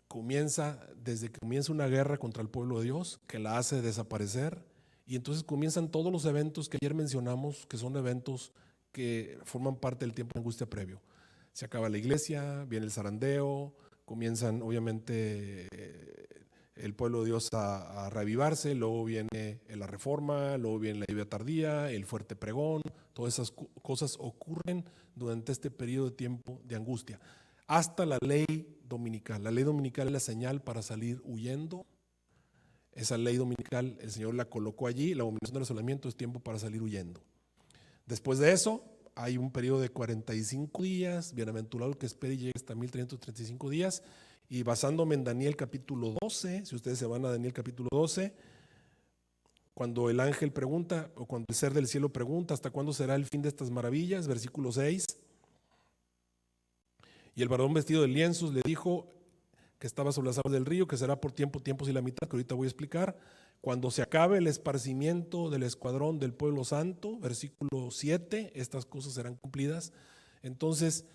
comienza desde que comienza una guerra contra el pueblo de Dios que la hace desaparecer, y entonces comienzan todos los eventos que ayer mencionamos, que son eventos que forman parte del tiempo de angustia previo. Se acaba la iglesia, viene el zarandeo, comienzan obviamente el pueblo de Dios a reavivarse, luego viene la reforma, luego viene la lluvia tardía, el fuerte pregón. Todas esas cosas ocurren durante este periodo de tiempo de angustia, hasta la ley dominical. La ley dominical es la señal para salir huyendo Esa ley dominical, el Señor la colocó allí. La abominación del asolamiento es tiempo para salir huyendo. Después de eso, hay un periodo de 45 días. Bienaventurado el que espere y llegue hasta 1335 días. Y basándome en Daniel capítulo 12, si ustedes se van a Daniel capítulo 12, cuando el ángel pregunta, o cuando el ser del cielo pregunta, ¿hasta cuándo será el fin de estas maravillas? Versículo 6. Y el varón vestido de lienzos le dijo que estaba sobre las aguas del río, que será por tiempo, tiempos y la mitad, que ahorita voy a explicar. Cuando se acabe el esparcimiento del escuadrón del pueblo santo, versículo 7, estas cosas serán cumplidas. Entonces,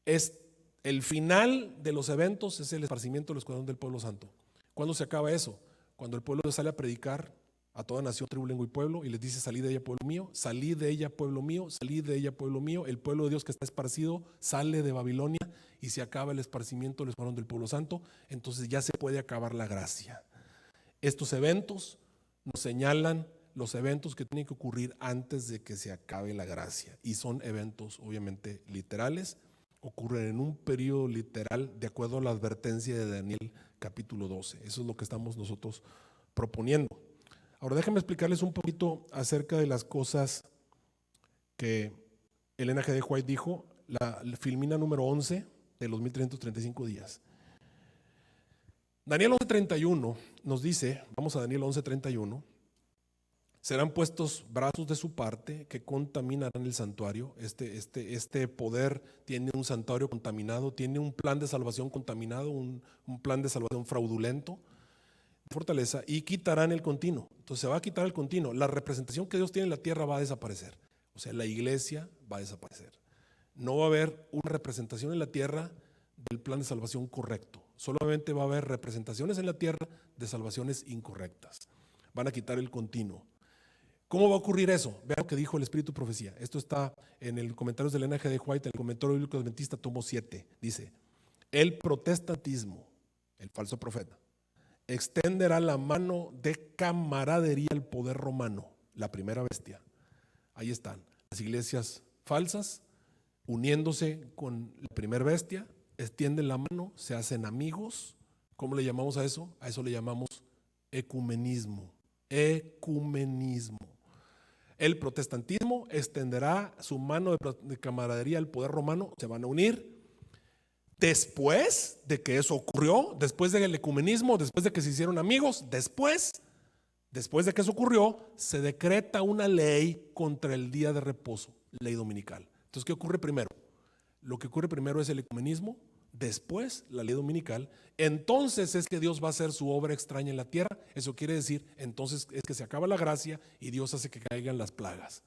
es el final de los eventos es el esparcimiento del escuadrón del pueblo santo. ¿Cuándo se acaba eso? Cuando el pueblo sale a predicar a toda nación, tribu, lengua y pueblo, y les dice: salid de ella, pueblo mío, salid de ella, pueblo mío, salid de ella, pueblo mío. El pueblo de Dios que está esparcido sale de Babilonia y se acaba el esparcimiento del escuadrón del pueblo santo. Entonces ya se puede acabar la gracia. Estos eventos nos señalan los eventos que tienen que ocurrir antes de que se acabe la gracia, y son eventos obviamente literales, ocurren en un periodo literal de acuerdo a la advertencia de Daniel capítulo 12. Eso es lo que estamos nosotros proponiendo. Ahora déjenme explicarles un poquito acerca de las cosas que Elena G. de White dijo, la filmina número 11 de los 1335 días. Daniel 11:31 nos dice, vamos a Daniel 11:31, serán puestos brazos de su parte que contaminarán el santuario. Este poder tiene un santuario contaminado, tiene un plan de salvación contaminado, un plan de salvación fraudulento, fortaleza, y quitarán el continuo. Entonces se va a quitar el continuo. La representación que Dios tiene en la tierra va a desaparecer. O sea, la iglesia va a desaparecer. No va a haber una representación en la tierra del plan de salvación correcto. Solamente va a haber representaciones en la tierra de salvaciones incorrectas. Van a quitar el continuo. ¿Cómo va a ocurrir eso? Vean lo que dijo el Espíritu Profecía. Esto está en el comentario de Elena G. de White, en el comentario bíblico adventista, tomo 7. Dice: el protestantismo, el falso profeta, extenderá la mano de camaradería al poder romano, la primera bestia. Ahí están las iglesias falsas uniéndose con la primera bestia, extienden la mano, se hacen amigos. ¿Cómo le llamamos a eso? A eso le llamamos ecumenismo. Ecumenismo. El protestantismo extenderá su mano de camaradería al poder romano, se van a unir. Después de que eso ocurrió, después del ecumenismo, después de que se hicieron amigos, después de que eso ocurrió, se decreta una ley contra el día de reposo, ley dominical. Entonces, ¿qué ocurre primero? Lo que ocurre primero es el ecumenismo, después la ley dominical. Entonces es que Dios va a hacer su obra extraña en la tierra. Eso quiere decir, entonces es que se acaba la gracia y Dios hace que caigan las plagas.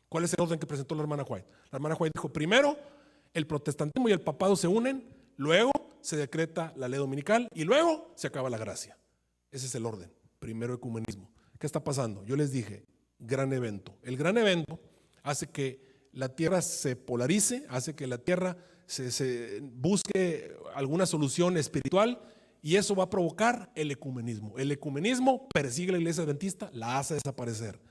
¿Cuál es el orden que presentó la hermana White? La hermana White dijo: primero el protestantismo y el papado se unen, luego se decreta la ley dominical y luego se acaba la gracia. Ese es el orden. Primero ecumenismo. ¿Qué está pasando? Yo les dije, gran evento. El gran evento hace que la tierra se polarice, hace que la tierra se busque alguna solución espiritual, y eso va a provocar el ecumenismo. El ecumenismo persigue a la iglesia adventista, la hace desaparecer.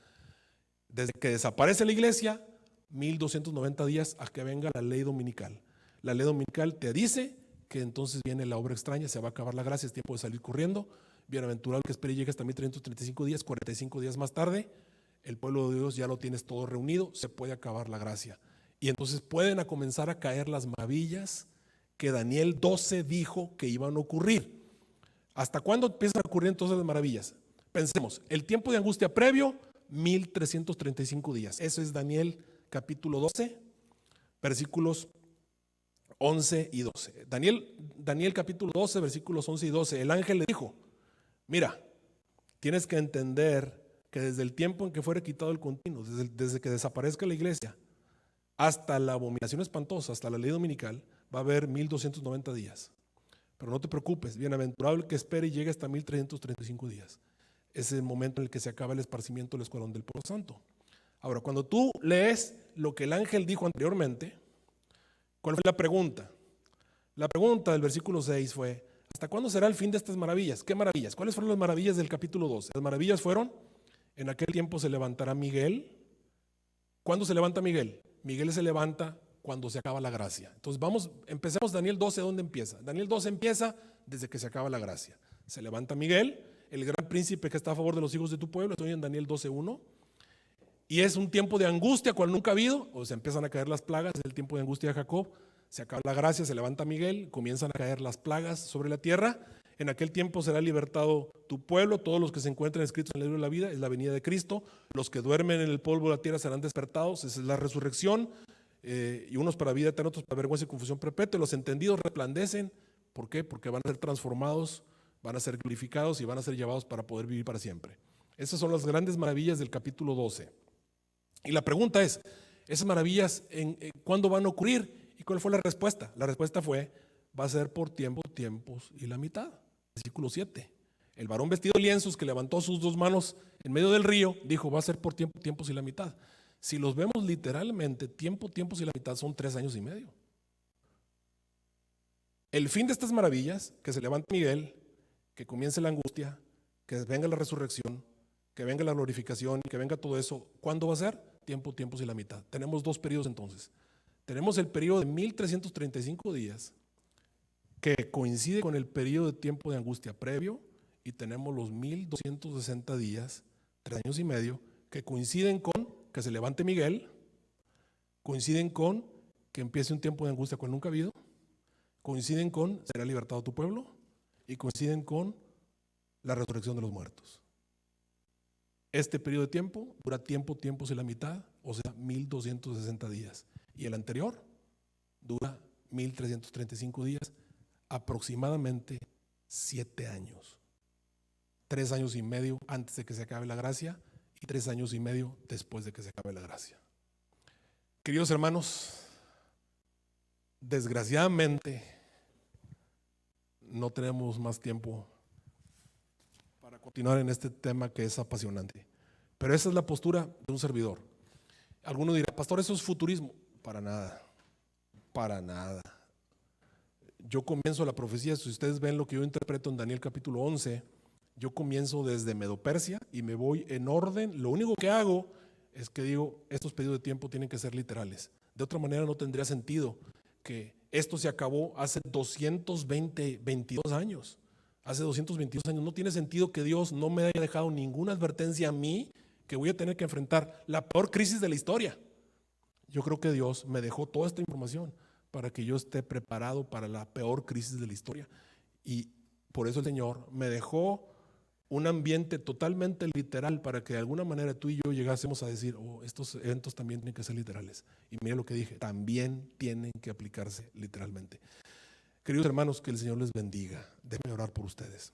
Desde que desaparece la iglesia, 1290 días a que venga la ley dominical. La ley dominical te dice que entonces viene la obra extraña, se va a acabar la gracia, es tiempo de salir corriendo. Bienaventurado el que espere y llegue hasta 1335 días, 45 días más tarde, el pueblo de Dios ya lo tienes todo reunido, se puede acabar la gracia. Y entonces pueden comenzar a caer las maravillas que Daniel 12 dijo que iban a ocurrir. ¿Hasta cuándo empiezan a ocurrir entonces las maravillas? Pensemos, el tiempo de angustia previo, 1335 días. Eso es Daniel capítulo 12, versículos 11 y 12. Daniel capítulo 12, versículos 11 y 12. El ángel le dijo: mira, tienes que entender que desde el tiempo en que fuere quitado el continuo, desde que desaparezca la iglesia, hasta la abominación espantosa, hasta la ley dominical, va a haber 1290 días. Pero no te preocupes, bienaventurado el que espere y llegue hasta 1335 días. Es el momento en el que se acaba el esparcimiento del escuadrón del pueblo santo. Ahora, cuando tú lees lo que el ángel dijo anteriormente, ¿cuál fue la pregunta? La pregunta del versículo 6 fue: ¿hasta cuándo será el fin de estas maravillas? ¿Qué maravillas? ¿Cuáles fueron las maravillas del capítulo 12? Las maravillas fueron: en aquel tiempo se levantará Miguel. ¿Cuándo se levanta Miguel? Miguel se levanta cuando se acaba la gracia. Entonces empecemos Daniel 12, ¿dónde empieza? Daniel 12 empieza desde que se acaba la gracia. Se levanta Miguel, el gran príncipe que está a favor de los hijos de tu pueblo. Estoy en Daniel 12:1. Y es un tiempo de angustia cual nunca ha habido, o se empiezan a caer las plagas, es el tiempo de angustia de Jacob, se acaba la gracia, se levanta Miguel, comienzan a caer las plagas sobre la tierra. En aquel tiempo será libertado tu pueblo, todos los que se encuentren escritos en el libro de la vida, es la venida de Cristo. Los que duermen en el polvo de la tierra serán despertados, esa es la resurrección, y unos para vida eterna, otros para vergüenza y confusión perpetua. Los entendidos resplandecen, ¿por qué? Porque van a ser transformados, van a ser glorificados y van a ser llevados para poder vivir para siempre. Esas son las grandes maravillas del capítulo 12. Y la pregunta es, ¿esas maravillas cuándo van a ocurrir? ¿Y cuál fue la respuesta? La respuesta fue, va a ser por tiempo, tiempos y la mitad. Versículo 7. El varón vestido de lienzos que levantó sus dos manos en medio del río, dijo, va a ser por tiempo, tiempos y la mitad. Si los vemos literalmente, tiempo, tiempos y la mitad son 3 años y medio. El fin de estas maravillas, que se levante Miguel, que comience la angustia, que venga la resurrección, que venga la glorificación, que venga todo eso, ¿cuándo va a ser? Tiempo, tiempos y la mitad. Tenemos 2 periodos entonces. Tenemos el periodo de 1335 días, que coincide con el periodo de tiempo de angustia previo, y tenemos los 1260 días, 3 años y medio, que coinciden con que se levante Miguel, coinciden con que empiece un tiempo de angustia cual nunca ha habido, coinciden con será libertado tu pueblo, y coinciden con la resurrección de los muertos. Este periodo de tiempo dura tiempo, tiempos y la mitad, o sea, 1260 días. Y el anterior dura 1335 días, aproximadamente 7 años. 3 años y medio antes de que se acabe la gracia y 3 años y medio después de que se acabe la gracia. Queridos hermanos, desgraciadamente no tenemos más tiempo para continuar en este tema que es apasionante. Pero esa es la postura de un servidor. Alguno dirá, pastor, eso es futurismo. Para nada, para nada. Yo comienzo la profecía, si ustedes ven lo que yo interpreto en Daniel capítulo 11, yo comienzo desde Medo-Persia y me voy en orden. Lo único que hago es que digo, estos periodos de tiempo tienen que ser literales. De otra manera no tendría sentido que esto se acabó hace 22 años. Hace 222 años no tiene sentido que Dios no me haya dejado ninguna advertencia a mí que voy a tener que enfrentar la peor crisis de la historia. Yo creo que Dios me dejó toda esta información para que yo esté preparado para la peor crisis de la historia. Y por eso el Señor me dejó un ambiente totalmente literal para que de alguna manera tú y yo llegásemos a decir, oh, estos eventos también tienen que ser literales. Y mira lo que dije, también tienen que aplicarse literalmente. Queridos hermanos, que el Señor les bendiga. Déjenme orar por ustedes.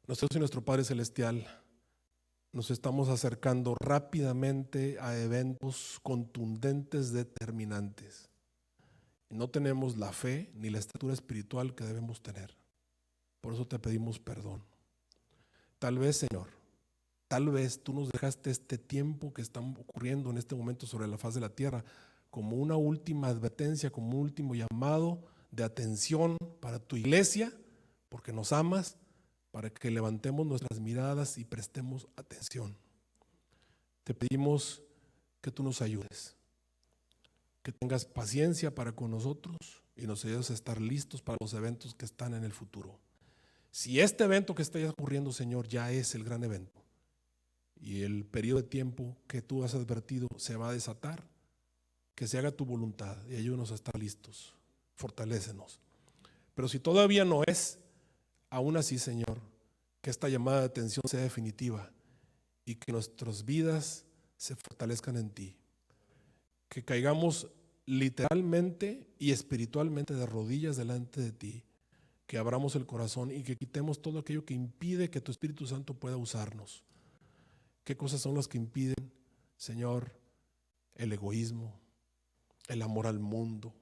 Nuestro Dios y nuestro Padre Celestial, nos estamos acercando rápidamente a eventos contundentes, determinantes. No tenemos la fe ni la estatura espiritual que debemos tener. Por eso te pedimos perdón. Tal vez, Señor, tal vez tú nos dejaste este tiempo que está ocurriendo en este momento sobre la faz de la tierra como una última advertencia, como un último llamado de atención para tu iglesia, porque nos amas, para que levantemos nuestras miradas y prestemos atención. Te pedimos que tú nos ayudes, que tengas paciencia para con nosotros y nos ayudes a estar listos para los eventos que están en el futuro. Si este evento que está ya ocurriendo, Señor, ya es el gran evento y el periodo de tiempo que tú has advertido se va a desatar, que se haga tu voluntad y ayúdanos a estar listos, fortalécenos. Pero si todavía no es, aún así, Señor, que esta llamada de atención sea definitiva y que nuestras vidas se fortalezcan en ti. Que caigamos literalmente y espiritualmente de rodillas delante de ti. Que abramos el corazón y que quitemos todo aquello que impide que tu Espíritu Santo pueda usarnos. ¿Qué cosas son las que impiden, Señor? El egoísmo, el amor al mundo,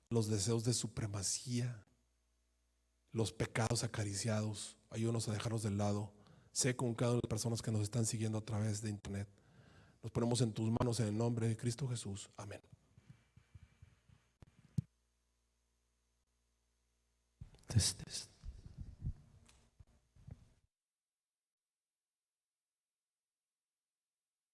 los deseos de supremacía, los pecados acariciados. Ayúdanos a dejarlos de lado. Sé con cada una de las personas que nos están siguiendo a través de internet. Nos ponemos en tus manos en el nombre de Cristo Jesús. Amén. Test.